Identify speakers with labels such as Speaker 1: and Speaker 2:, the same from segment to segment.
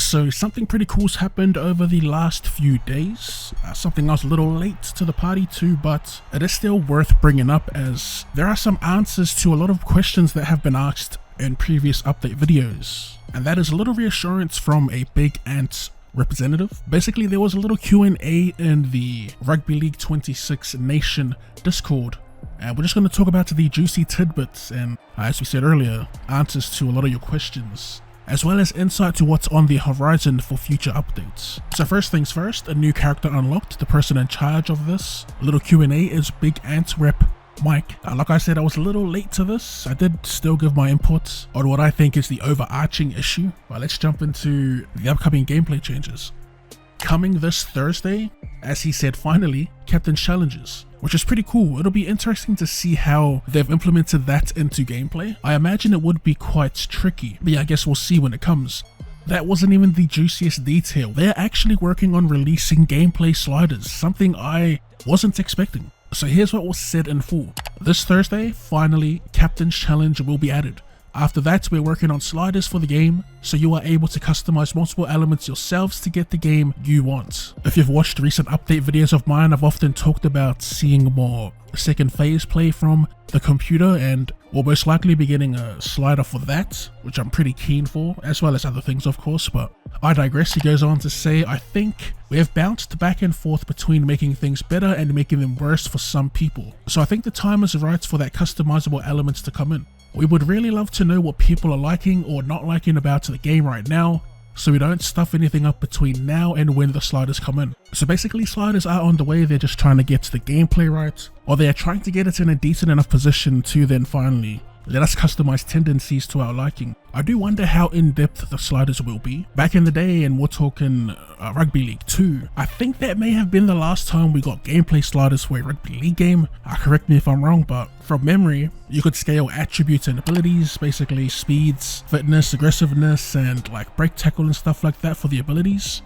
Speaker 1: So something pretty cool's happened over the last few days, something I was a little late to the party to, but it is still worth bringing up as there are some answers to a lot of questions that have been asked in previous update videos, and that is a little reassurance from a Big Ant representative. Basically, there was a little Q&A in the Rugby League 26 Nation Discord, and we're just going to talk about the juicy tidbits and, as we said earlier, answers to a lot of your questions, as well as insight to what's on the horizon for future updates. So first things first, a new character unlocked. The person in charge of this little Q&A is Big Ant rep Mike. Like I said, I was a little late to this. I did still give my input on what I think is the overarching issue, but let's jump into the upcoming gameplay changes. Coming this Thursday, as he said, finally, Captain Challenges, which is pretty cool. It'll be interesting to see how they've implemented that into gameplay. I imagine it would be quite tricky, but yeah, I guess we'll see when it comes. That wasn't even the juiciest detail. They're actually working on releasing gameplay sliders, something I wasn't expecting. So here's what was said in full. This Thursday, finally, Captain's Challenge will be added. After that, we're working on sliders for the game, so you are able to customize multiple elements yourselves to get the game you want. If you've watched recent update videos of mine, I've often talked about seeing more second phase play from the computer, and we'll most likely be getting a slider for that, which I'm pretty keen for, as well as other things of course, but I digress. He goes on to say, I think we have bounced back and forth between making things better and making them worse for some people. So I think the time is right for that customizable elements to come in. We would really love to know what people are liking or not liking about the game right now, so we don't stuff anything up between now and when the sliders come in. So basically, sliders are on the way. They're just trying to get the gameplay right, or they're trying to get it in a decent enough position to then finally let us customize tendencies to our liking. I do wonder how in-depth the sliders will be. Back in the day, and we're talking Rugby League 2, I think that may have been the last time we got gameplay sliders for a Rugby League game. Correct me if I'm wrong, but from memory, you could scale attributes and abilities, basically speeds, fitness, aggressiveness, and like break tackle and stuff like that for the abilities.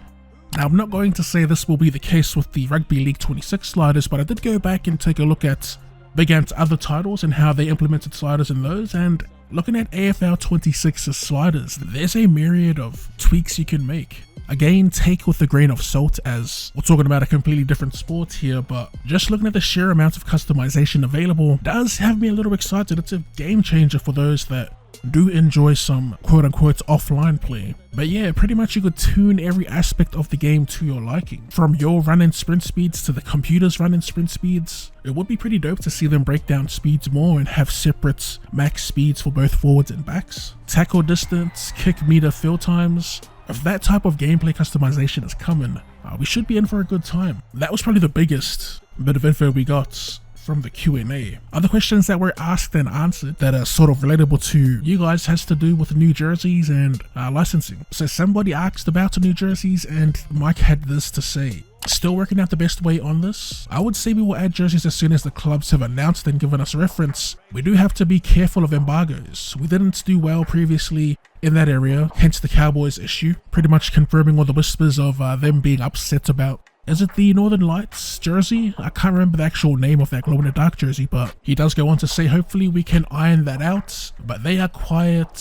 Speaker 1: Now, I'm not going to say this will be the case with the Rugby League 26 sliders, but I did go back and take a look at Big Ant's other titles and how they implemented sliders in those, and looking at AFL 26's sliders, there's a myriad of tweaks you can make. Again, take with a grain of salt as we're talking about a completely different sport here, but just looking at the sheer amount of customization available does have me a little excited. It's a game changer for those that do enjoy some quote-unquote offline play. But yeah, pretty much you could tune every aspect of the game to your liking, from your run and sprint speeds to the computer's run and sprint speeds. It would be pretty dope to see them break down speeds more and have separate max speeds for both forwards and backs, tackle distance, kick meter, fill times. If that type of gameplay customization is coming, we should be in for a good time. That was probably the biggest bit of info we got from the Q&A. Other questions that were asked and answered that are sort of relatable to you guys has to do with new jerseys and licensing. So somebody asked about new jerseys, and Mike had this to say. Still working out the best way on this. I would say we will add jerseys as soon as the clubs have announced and given us reference. We do have to be careful of embargoes. We didn't do well previously in that area, hence the Cowboys issue, pretty much confirming all the whispers of them being upset about. Is it the Northern Lights jersey? I can't remember the actual name of that glow in the dark jersey, but he does go on to say hopefully we can iron that out. But they are quite,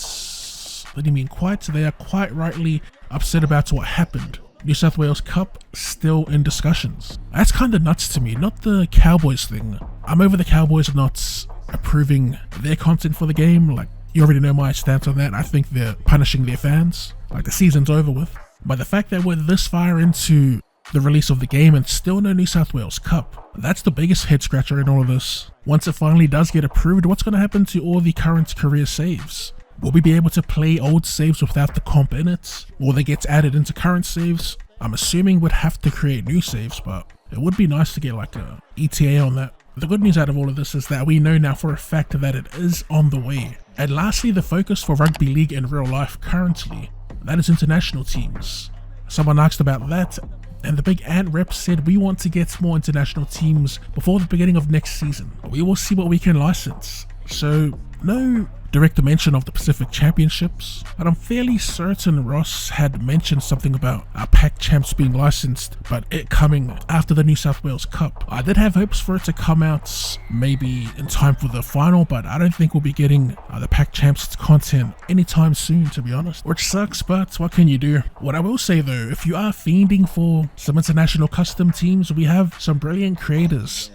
Speaker 1: what do you mean quite? They are quite rightly upset about what happened. New South Wales Cup still in discussions. That's kind of nuts to me, not the Cowboys thing. I'm over the Cowboys not approving their content for the game. Like, you already know my stance on that. I think they're punishing their fans. Like, the season's over with. But the fact that we're this far into the release of the game and still no New South Wales Cup, that's the biggest head scratcher in all of this. Once it finally does get approved, what's going to happen to all the current career saves? Will we be able to play old saves without the comp in it? Will they get added into current saves? I'm assuming we'd have to create new saves, but it would be nice to get like a ETA on that. The good news out of all of this is that we know now for a fact that it is on the way. And lastly, the focus for Rugby League in real life currently, that is international teams. Someone asked about that, and the Big Ant rep said we want to get more international teams before the beginning of next season. We will see what we can license. So No direct mention of the Pacific Championships, but I'm fairly certain Ross had mentioned something about our Pac Champs being licensed, but it coming after the New South Wales Cup. I did have hopes for it to come out maybe in time for the final, but I don't think we'll be getting the Pac Champs content anytime soon, to be honest, which sucks, but what can you do? What I will say though, if you are fiending for some international custom teams, we have some brilliant creators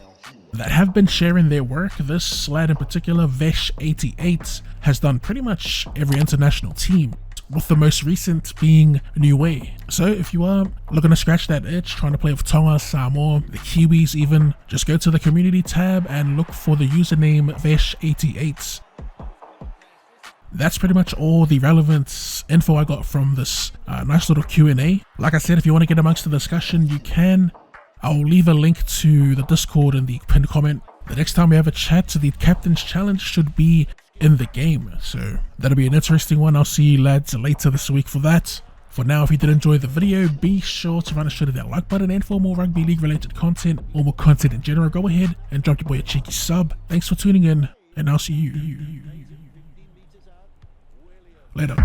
Speaker 1: that have been sharing their work. This lad in particular, Vesh88, has done pretty much every international team, with the most recent being QnA. So if you are looking to scratch that itch, trying to play with Tonga, Samoa, the Kiwis even, just go to the community tab and look for the username Vesh88. That's pretty much all the relevant info I got from this nice little Q&A. Like I said, if you want to get amongst the discussion, you can. I'll leave a link to the Discord in the pinned comment. The next time we have a chat, the Captain's Challenge should be in the game, so that'll be an interesting one. I'll see you lads later this week for that. For now, if you did enjoy the video, be sure to run a shot of that like button, and for more rugby league related content or more content in general, go ahead and drop your boy a cheeky sub. Thanks for tuning in, and I'll see you later.